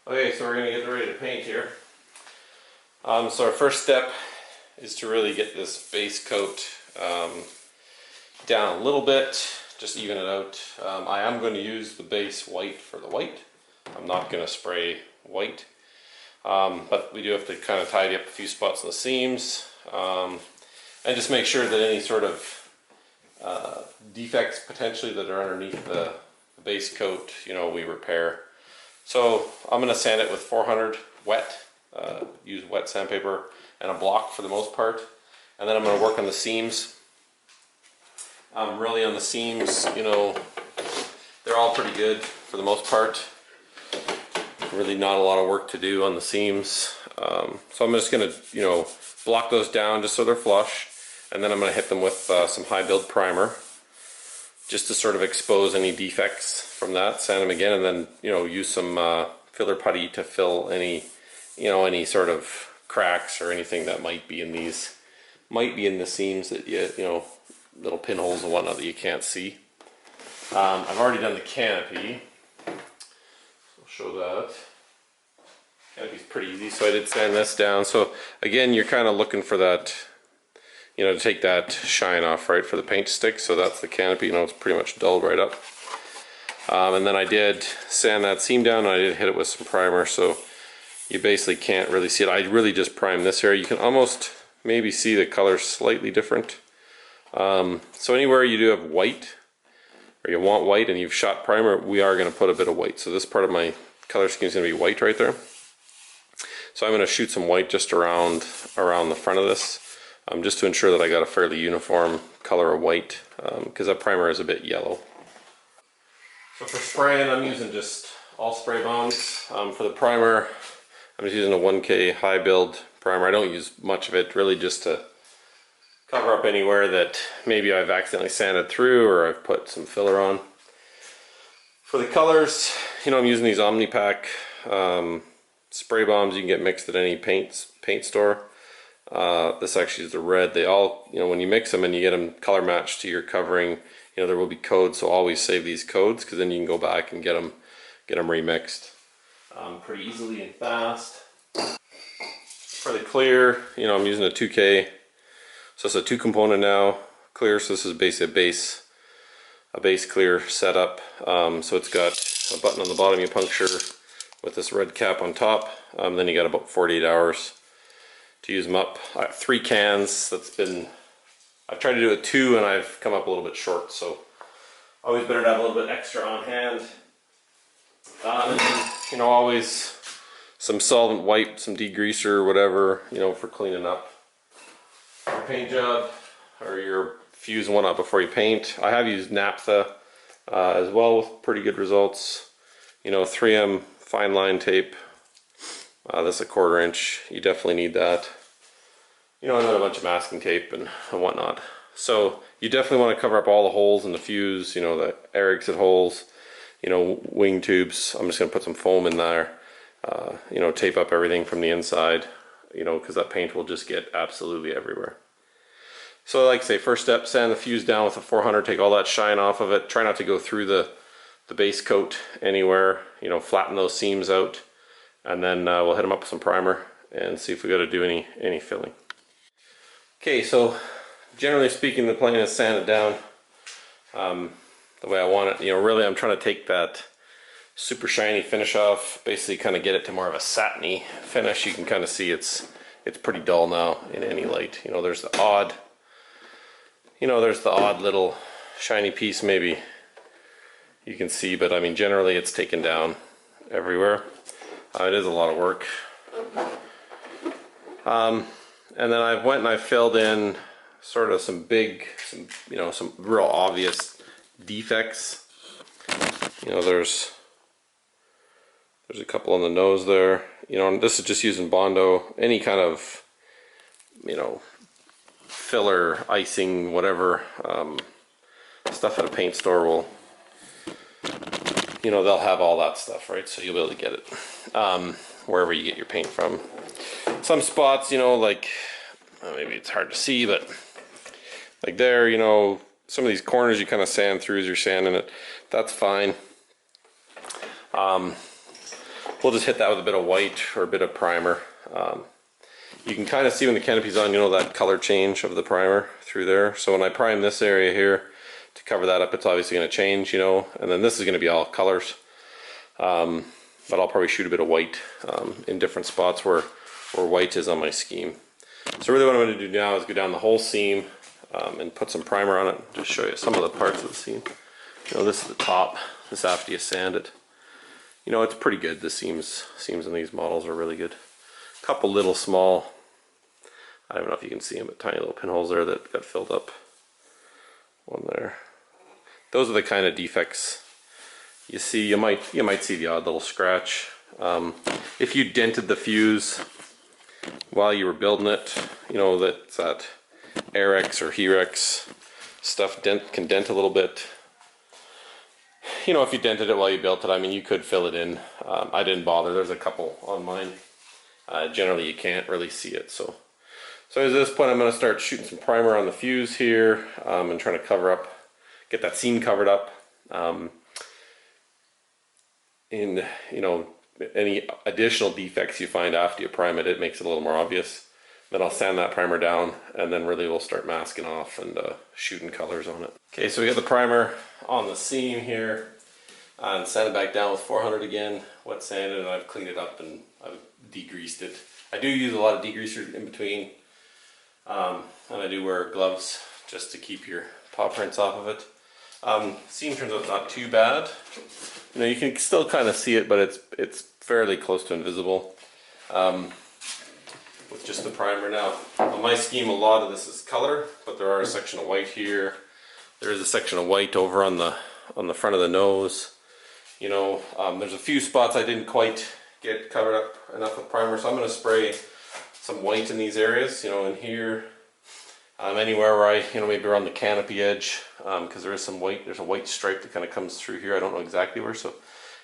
Okay, so we're going to get ready to paint here. So our first step is to really get this base coat down a little bit, just even it out. I am going to use the base white for the white. I'm not going to spray white, but we do have to kind of tidy up a few spots in the seams and just make sure that any sort of defects potentially that are underneath the base coat, we repair. So I'm going to sand it with 400 wet, use wet sandpaper and a block for the most part, and then I'm going to work on the seams. Really on the seams, they're all pretty good for the most part. Really not a lot of work to do on the seams. So I'm just going to, block those down just so they're flush, and then I'm going to hit them with some high build primer just to sort of expose any defects from that, sand them again, and then use some filler putty to fill any any sort of cracks or anything that might be in the seams that little pinholes and whatnot that you can't see. I've already done the canopy. I'll show that. Canopy's pretty easy, so I did sand this down. So again, you're kind of looking for that, to take that shine off, right, for the paint stick. So that's the canopy. It's pretty much dulled right up. And then I did sand that seam down, and I did hit it with some primer, so you basically can't really see it. I really just primed this area. You can almost maybe see the color slightly different. So anywhere you do have white, or you want white and you've shot primer, we are going to put a bit of white. So this part of my color scheme is going to be white right there. So I'm going to shoot some white just around the front of this, just to ensure that I got a fairly uniform color of white, because that primer is a bit yellow. So for spraying, I'm using just all spray bombs. For the primer, I'm just using a 1K high build primer. I don't use much of it, really just to cover up anywhere that maybe I've accidentally sanded through or I've put some filler on. For the colors, I'm using these Omnipack spray bombs you can get mixed at any paint store. This actually is the red. They all, when you mix them and you get them color matched to your covering, there will be codes, so always save these codes, because then you can go back and get them remixed pretty easily and fast. For the clear, I'm using a 2K, so it's a 2-component now clear. So this is basically a base clear setup. So it's got a button on the bottom you puncture with this red cap on top. Then you got about 48 hours to use them up. I have 3 cans. I've tried to do it 2 and I've come up a little bit short, so always better to have a little bit extra on hand. And then, always some solvent wipe, some degreaser, whatever, for cleaning up your paint job or your fuse and whatnot before you paint. I have used naphtha as well with pretty good results. 3M fine line tape. This is a 1/4 inch. You definitely need that. And then a bunch of masking tape and whatnot. So you definitely want to cover up all the holes in the fuse, the air exit holes, wing tubes. I'm just going to put some foam in there, tape up everything from the inside, because that paint will just get absolutely everywhere. So like I say, first step, sand the fuse down with a 400, take all that shine off of it. Try not to go through the base coat anywhere, flatten those seams out, and then we'll hit them up with some primer and see if we got to do any filling. Okay, so generally speaking, the plan is sand it down the way I want it. Really I'm trying to take that super shiny finish off, basically kind of get it to more of a satiny finish. You can kind of see it's pretty dull now in any light. There's the odd little shiny piece maybe you can see, but I mean generally it's taken down everywhere. It is a lot of work. And then I went and I filled in sort of some real obvious defects. There's a couple on the nose there. And this is just using Bondo. Any kind of, filler, icing, whatever, stuff at a paint store will, they'll have all that stuff, right? So you'll be able to get it wherever you get your paint from. Some spots, like, maybe it's hard to see, but like there, some of these corners you kind of sand through as you're sanding it. That's fine. we'll just hit that with a bit of white or a bit of primer. You can kind of see when the canopy's on, you know, that color change of the primer through there. So when I prime this area here to cover that up, it's obviously going to change, you know, and then this is going to be all colors. But I'll probably shoot a bit of white in different spots where white is on my scheme. So really what I'm going to do now is go down the whole seam and put some primer on it. Just show you some of the parts of the seam. You know, this is the top. This after you sand it. You know, it's pretty good. The seams in these models are really good. A couple little small, I don't know if you can see them, but tiny little pinholes there that got filled up. One there. Those are the kind of defects you see. You might see the odd little scratch. If you dented the fuse while you were building it, you know, that Airex or Herex stuff can dent a little bit. You know, if you dented it while you built it, I mean, you could fill it in. I didn't bother. There's a couple on mine. Generally, you can't really see it. So at this point, I'm going to start shooting some primer on the fuse here and trying to cover up, get that seam covered up. In, you know, any additional defects you find after you prime it, it makes it a little more obvious. Then I'll sand that primer down, and then really we'll start masking off and shooting colors on it. Okay, so we got the primer on the seam here, and sand it back down with 400 again, wet sanded, and I've cleaned it up and I've degreased it. I do use a lot of degreaser in between, and I do wear gloves just to keep your paw prints off of it. Seam turns out not too bad. You know, you can still kind of see it, but it's fairly close to invisible. With just the primer now. On my scheme, a lot of this is color, but there are a section of white here. There is a section of white over on the front of the nose. You know, there's a few spots I didn't quite get covered up enough with primer, so I'm going to spray some white in these areas. You know, in here, anywhere where I, you know, maybe around the canopy edge, because there is some white. There's a white stripe that kind of comes through here. I don't know exactly where, so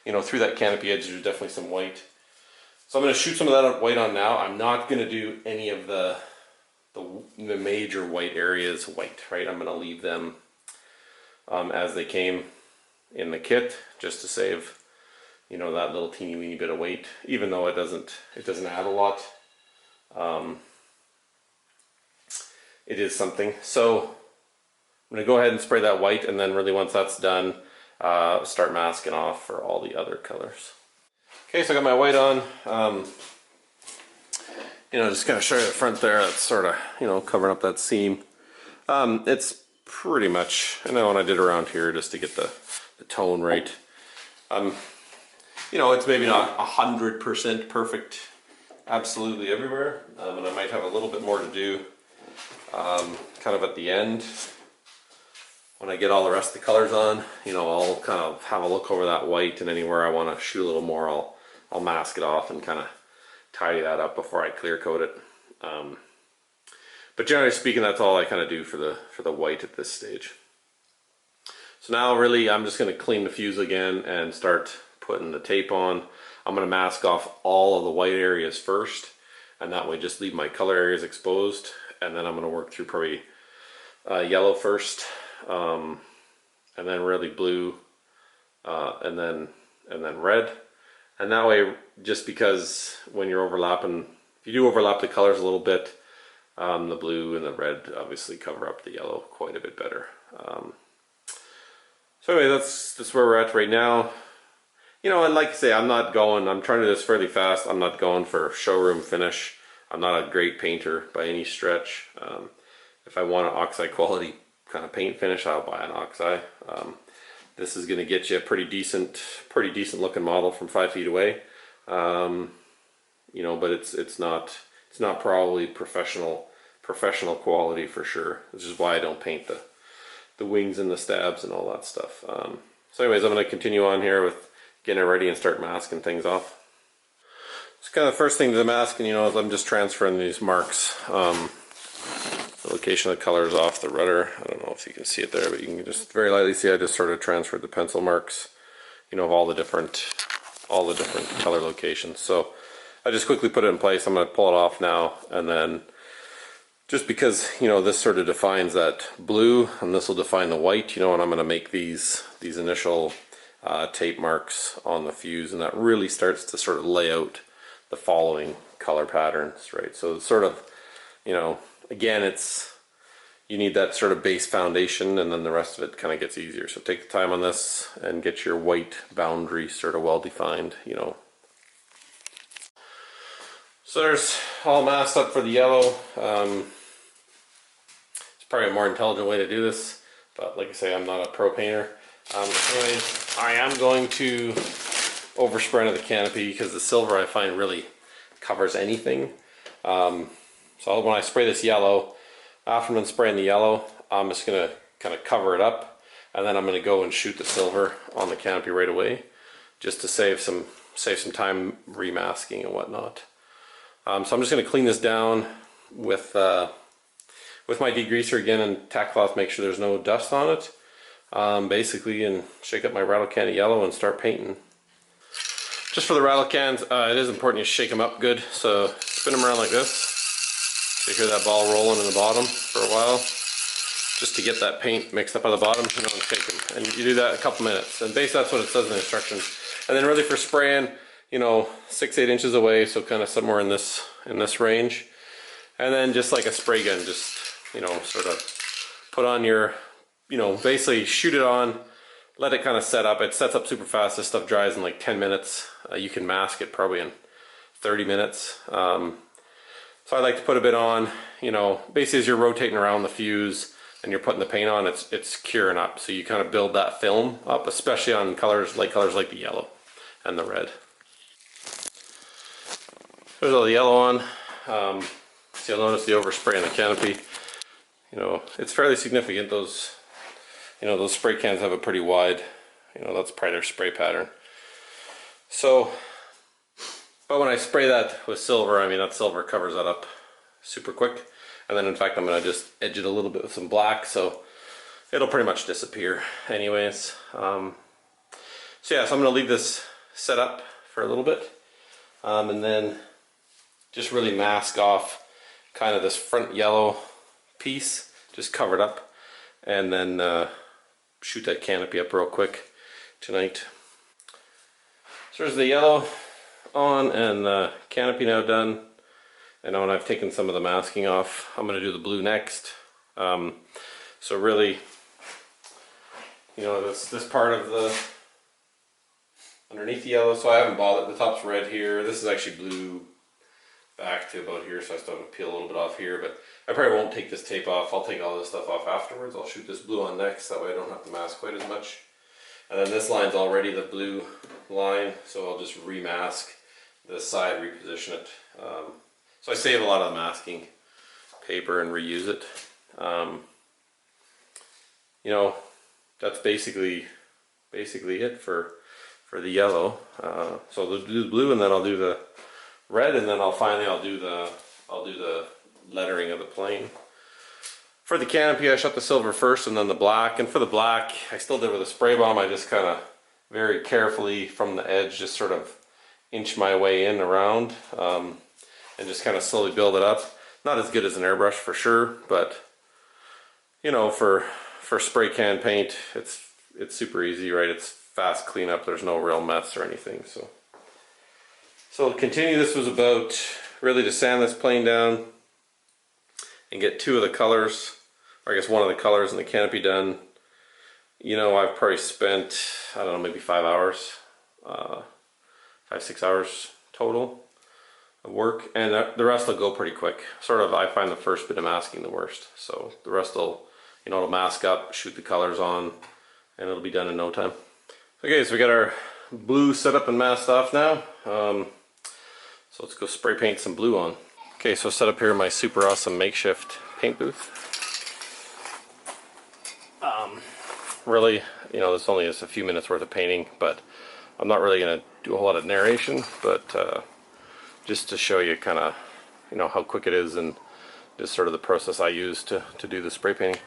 you know, through that canopy edge, there's definitely some white. So I'm going to shoot some of that white on now. I'm not going to do any of the major white areas white, right? I'm going to leave them as they came in the kit, just to save, you know, that little teeny weeny bit of weight, even though it doesn't add a lot. It is something. So I'm going to go ahead and spray that white, and then really once that's done, start masking off for all the other colors. Okay, so I got my white on. You know, just kind of show you the front there. That's sort of, you know, covering up that seam. It's pretty much, I know when I did around here just to get the tone right. You know, it's maybe not 100% perfect absolutely everywhere, and I might have a little bit more to do kind of at the end. When I get all the rest of the colors on, you know, I'll kind of have a look over that white, and anywhere I want to shoot a little more, I'll mask it off and kind of tidy that up before I clear coat it. But generally speaking, that's all I kind of do for the white at this stage. So now really I'm just going to clean the fuse again and start putting the tape on. I'm going to mask off all of the white areas first, and that way just leave my color areas exposed, and then I'm going to work through probably yellow first, and then really blue, and then red. And that way, just because when you're overlapping, if you do overlap the colors a little bit, the blue and the red obviously cover up the yellow quite a bit better. So anyway, that's where we're at right now. You know, and like I say, I'm trying to do this fairly fast. I'm not going for showroom finish. I'm not a great painter by any stretch. If I want an oxide quality kind of paint finish, I'll buy an oxide. This is going to get you a pretty decent looking model from 5 feet away. You know, but it's not probably professional quality for sure. Which is why I don't paint the wings and the stabs and all that stuff. So anyways, I'm going to continue on here with getting it ready and start masking things off. It's kind of the first thing to the masking, you know, is I'm just transferring these marks. The location of the colors off the rudder. I don't know if you can see it there, but you can just very lightly see I just sort of transferred the pencil marks, you know, of all the different color locations. So I just quickly put it in place. I'm going to pull it off now, and then just because, you know, this sort of defines that blue and this will define the white, you know, and I'm going to make these initial tape marks on the fuse, and that really starts to sort of lay out the following color patterns, right? So it's sort of, you know, again, you need that sort of base foundation, and then the rest of it kind of gets easier. So take the time on this and get your white boundary sort of well defined, you know. So there's all masked up for the yellow. It's probably a more intelligent way to do this, but like I say, I'm not a pro painter. Anyways, I am going to overspray into the canopy because the silver I find really covers anything. So when I spray this yellow, after I'm done spraying the yellow, I'm just going to kind of cover it up, and then I'm going to go and shoot the silver on the canopy right away, just to save some time remasking and whatnot. So I'm just going to clean this down with my degreaser again and tack cloth, make sure there's no dust on it, basically, and shake up my rattle can of yellow and start painting. Just for the rattle cans, it is important you shake them up good, so spin them around like this. You hear that ball rolling in the bottom for a while, just to get that paint mixed up at the bottom, and shake them. And you do that a couple minutes, and basically that's what it says in the instructions. And then really for spraying, you know, 6-8 inches away, so kind of somewhere in this range. And then just like a spray gun, just, you know, sort of put on your, you know, basically shoot it on, let it kind of set up. It sets up super fast. This stuff dries in like 10 minutes. You can mask it probably in 30 minutes. So I like to put a bit on, you know, basically as you're rotating around the fuse and you're putting the paint on, it's curing up. So you kind of build that film up, especially on colors like the yellow and the red. There's all the yellow on. So you'll notice the overspray in the canopy. You know, it's fairly significant. Those, you know, those spray cans have a pretty wide, you know, that's probably their spray pattern. So, but when I spray that with silver, I mean, that silver covers that up super quick. And then in fact, I'm gonna just edge it a little bit with some black, so it'll pretty much disappear anyways. So yeah, so I'm gonna leave this set up for a little bit. And then just really mask off kind of this front yellow piece, just cover it up, and then shoot that canopy up real quick tonight. So there's the yellow on and the canopy now done. And now when I've taken some of the masking off, I'm going to do the blue next. So really, you know, this part of the underneath the yellow, so I haven't bothered. The top's red here. This is actually blue back to about here, so I still have to peel a little bit off here, but I probably won't take this tape off. I'll take all this stuff off afterwards. I'll shoot this blue on next, that way I don't have to mask quite as much. And then this line's already the blue line, so I'll just remask this side, reposition it. So I save a lot of the masking paper and reuse it. You know, that's basically it for the yellow. So I'll do the blue, and then I'll do the red, and then I'll do the lettering of the plane. For the canopy, I shot the silver first and then the black. And for the black, I still did with a spray bomb. I just kind of very carefully from the edge, just sort of inch my way in around, and just kind of slowly build it up. Not as good as an airbrush for sure, but you know, for spray can paint, it's super easy, right? It's fast cleanup. There's no real mess or anything. So to continue, this was about really to sand this plane down and get two of the colors, or I guess one of the colors in the canopy done. You know, I've probably spent, I don't know, maybe 5 hours, 5-6 hours total of work, and the rest will go pretty quick. Sort of, I find the first bit of masking the worst. So the rest will, you know, it'll mask up, shoot the colors on, and it'll be done in no time. Okay, so we got our blue set up and masked off now. So let's go spray paint some blue on. Okay, so set up here in my super awesome makeshift paint booth. Really, you know, this only is a few minutes worth of painting, but I'm not really going to do a whole lot of narration, but just to show you kind of, you know, how quick it is and just sort of the process I use to do the spray painting.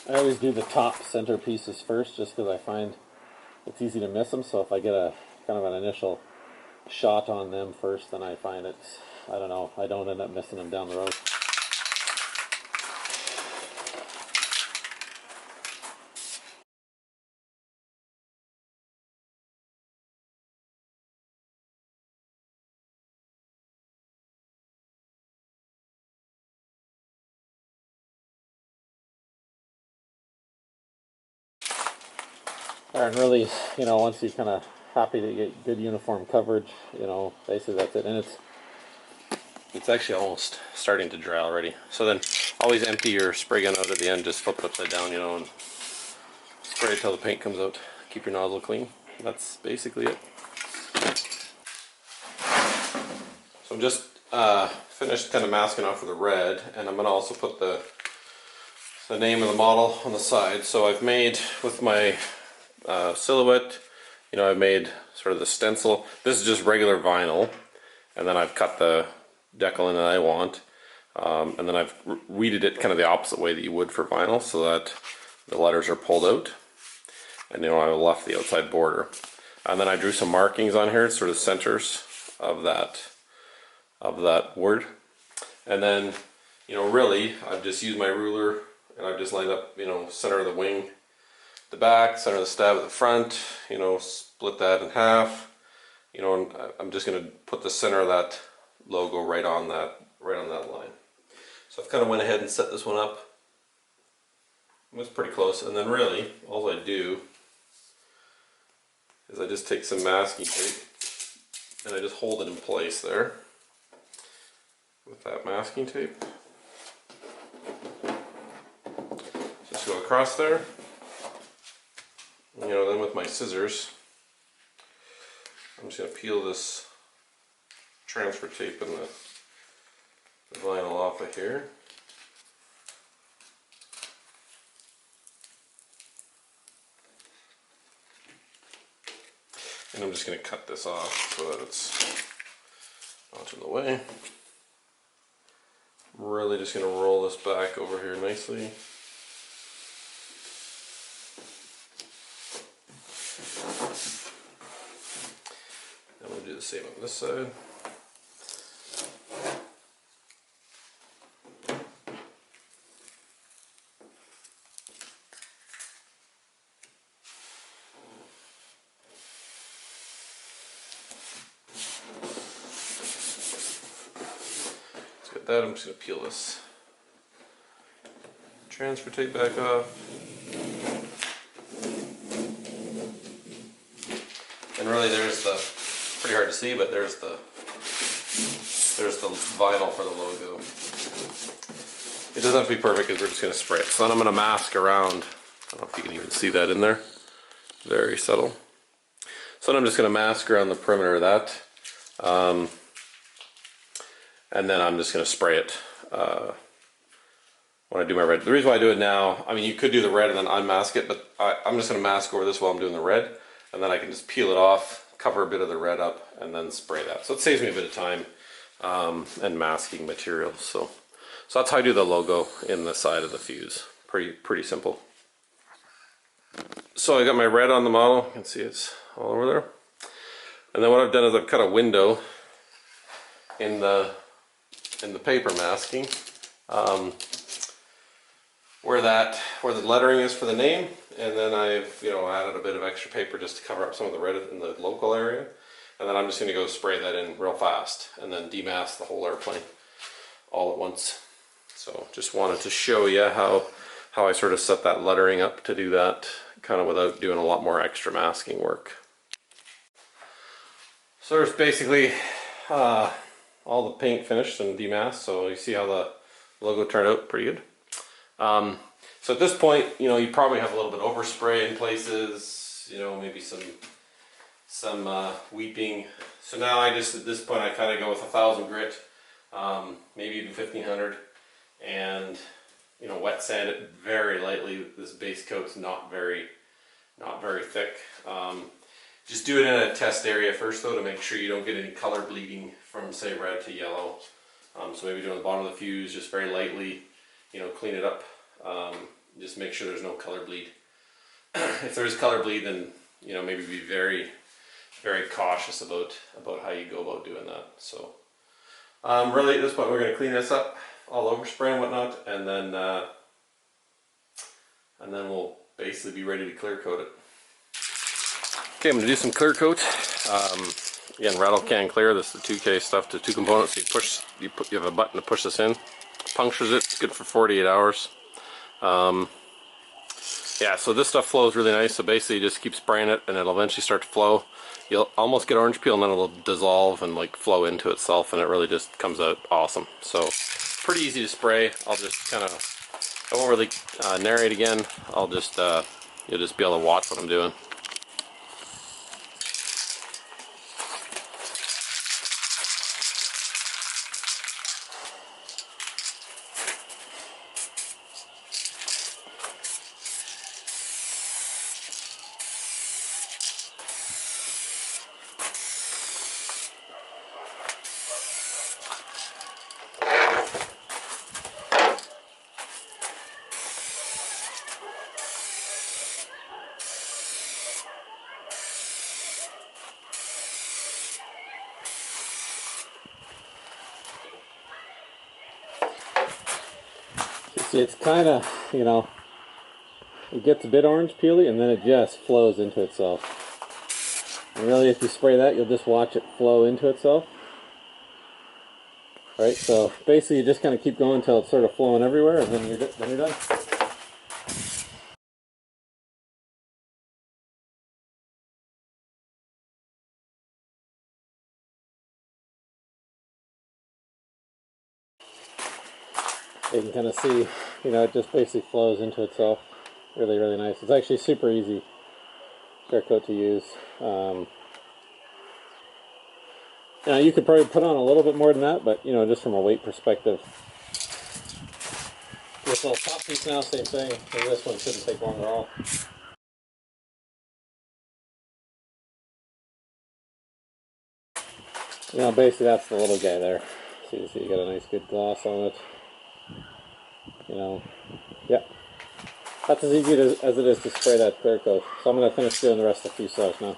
I always do the top centerpieces first just because I find it's easy to miss them. So if I get a kind of an initial shot on them first, then I find it's, I don't know, I don't end up missing them down the road. And really, you know, once you're kind of happy to get good uniform coverage, you know, basically that's it. And it's actually almost starting to dry already. So then always empty your spray gun out at the end, just flip it upside down, you know, and spray it till the paint comes out. Keep your nozzle clean. That's basically it. So I'm just finished kind of masking off with the red, and I'm going to also put the name of the model on the side. So I've made with my silhouette, you know, I've made sort of the stencil. This is just regular vinyl, and then I've cut the decal in that I want, and then I've weeded it kind of the opposite way that you would for vinyl, so that the letters are pulled out, and you know, I left the outside border. And then I drew some markings on here, sort of centers of that word. And then, you know, really, I've just used my ruler and I've just lined up, you know, center of the wing, the back, center of the stab at the front, you know, split that in half, you know, and I'm just going to put the center of that logo right on that line. So I've kind of went ahead and set this one up. It was pretty close, and then really all I do is I just take some masking tape and I just hold it in place there with that masking tape. Just go across there. You know, then with my scissors, I'm just going to peel this transfer tape and the vinyl off of here. And I'm just going to cut this off so that it's not in the way. I'm really just going to roll this back over here nicely. I'm going to do the same on this side. That I'm just going to peel this transfer tape back off. And really there's the, pretty hard to see, but there's the vinyl for the logo. It doesn't have to be perfect because we're just going to spray it. So then I'm going to mask around. I don't know if you can even see that in there. Very subtle. So then I'm just going to mask around the perimeter of that. And then I'm just going to spray it when I do my red. The reason why I do it now, I mean, you could do the red and then unmask it, but I'm just going to mask over this while I'm doing the red, and then I can just peel it off, cover a bit of the red up, and then spray that. So it saves me a bit of time and masking materials. So that's how I do the logo in the side of the fuse. Pretty simple. So I got my red on the model. You can see it's all over there. And then what I've done is I've cut a window in the paper masking where the lettering is for the name, and then I've, you know, added a bit of extra paper just to cover up some of the red in the local area, and then I'm just going to go spray that in real fast and then demask the whole airplane all at once. So just wanted to show you how I sort of set that lettering up to do that kind of without doing a lot more extra masking work. So there's basically all the paint finished and demasked, so you see how the logo turned out pretty good. So at this point, you know, you probably have a little bit of overspray in places, you know, maybe some weeping. So now I just, at this point, I kind of go with 1,000 grit, maybe even 1,500, and, you know, wet sand it very lightly. This base coat's not very thick. Just do it in a test area first though, to make sure you don't get any color bleeding from, say, red to yellow. So maybe do on the bottom of the fuse, just very lightly, you know, clean it up Just make sure there's no color bleed. If there's color bleed, then maybe be very, very cautious about how you go about doing that. So really at this point we're going to clean this up, all overspray and whatnot, and then we'll basically be ready to clear coat it. Okay, I'm going to do some clear coat. Again, rattle can clear. This is the 2K stuff, the 2 components. You have a button to push this in, punctures it. It's good for 48 hours. Yeah, so this stuff flows really nice. So basically, you just keep spraying it, and it'll eventually start to flow. You'll almost get orange peel, and then it'll dissolve and like flow into itself, and it really just comes out awesome. So pretty easy to spray. I'll just kind of, I won't really narrate again. I'll just you'll just be able to watch what I'm doing. See, it's kind of, it gets a bit orange peely and then it just flows into itself. And really, if you spray that, you'll just watch it flow into itself. Right, so basically you just kind of keep going until it's sort of flowing everywhere, and then you're done. You can kind of see, it just basically flows into itself. Really, really nice. It's actually super easy clear coat to use. You could probably put on a little bit more than that, but just from a weight perspective. This little top piece now, same thing. And this one shouldn't take long at all. Basically that's the little guy there. See, you got a nice good gloss on it. Yeah. That's as easy as it is to spray that clear coat. So I'm going to finish doing the rest of the fuselage now.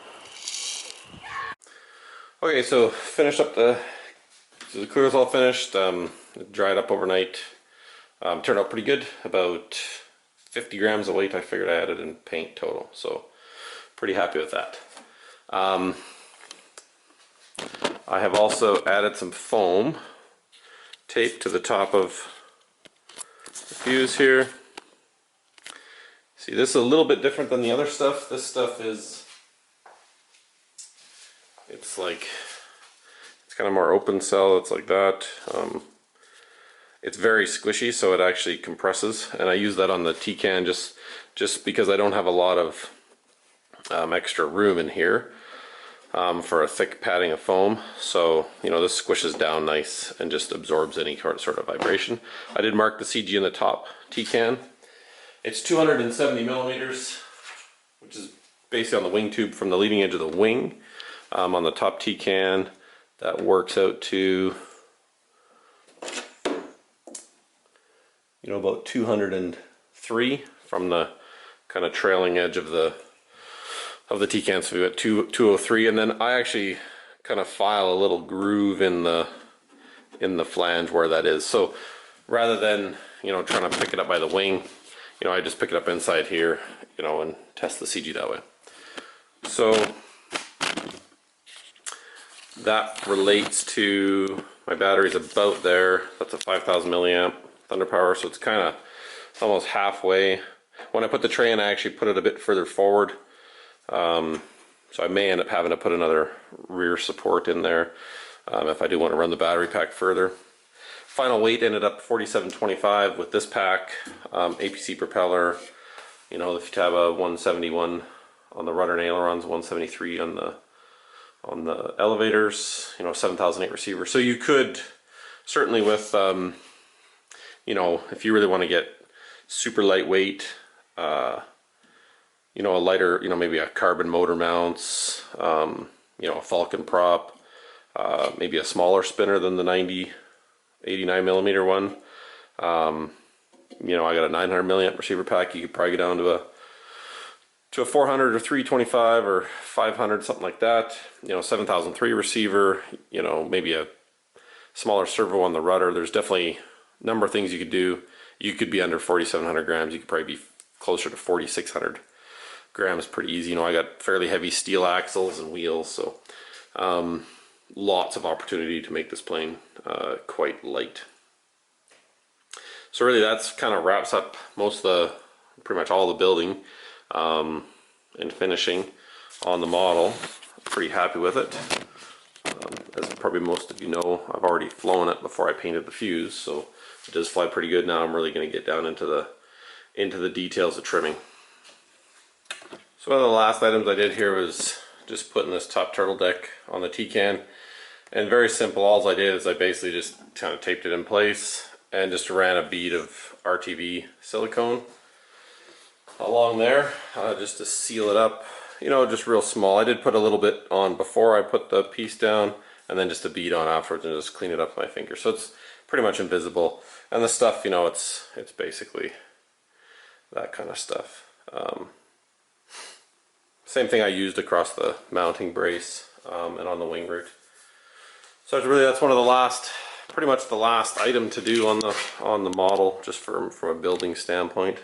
Okay, so finished up the clear's all finished. It dried up overnight. Turned out pretty good. About 50 grams of weight I figured I added in paint total. So pretty happy with that. I have also added some foam tape to the top of the fuse here. See, this is a little bit different than the other stuff. This stuff is, it's kind of more open cell. It's like that. It's very squishy, so it actually compresses, and I use that on the T-can just because I don't have a lot of extra room in here for a thick padding of foam. So this squishes down nice and just absorbs any sort of vibration. I did mark the CG in the top T-can. It's 270 millimeters, which is basically on the wing tube from the leading edge of the wing. On the top T-can, that works out to about 203 from the kind of trailing edge of the T-can. So we got 203, and then I actually kind of file a little groove in the flange where that is. So rather than trying to pick it up by the wing, I just pick it up inside here, and test the CG that way. So that relates to my battery's about there. That's a 5,000 milliamp thunder power, so it's kind of almost halfway. When I put the tray in, I actually put it a bit further forward. So I may end up having to put another rear support in there if I do want to run the battery pack further. Final weight ended up 47.25 with this pack, APC propeller, the Futaba 171 on the rudder and ailerons, 173 on the elevators, 7008 receiver. So you could certainly with, if you really want to get super lightweight, a lighter, maybe a carbon motor mounts, a Falcon prop, maybe a smaller spinner than the 89 millimeter one. you know, I got a 900 milliamp receiver pack. You could probably get down to a 400 or 325 or 500, something like that. You know, 7003 receiver, you know, maybe a smaller servo on the rudder. There's definitely a number of things you could do. You could be under 4,700 grams. You could probably be closer to 4,600 grams pretty easy. You know, I got fairly heavy steel axles and wheels, so lots of opportunity to make this plane quite light. So really that's kind of wraps up most of the, pretty much all the building and finishing on the model. Pretty happy with it. As probably most of you know, I've already flown it before I painted the fuse, so it does fly pretty good. Now I'm really going to get down into the details of trimming. So one of the last items I did here was just putting this top turtle deck on the T-can, and very simple. All I did is I basically just kind of taped it in place and just ran a bead of RTV silicone along there just to seal it up, you know, just real small. I did put a little bit on before I put the piece down, and then just a bead on afterwards and just clean it up with my finger, so it's pretty much invisible. And the stuff, you know, it's basically that kind of stuff. Same thing I used across the mounting brace and on the wing root. So it's really, that's one of the last, pretty much the last item to do on the model, just from a building standpoint.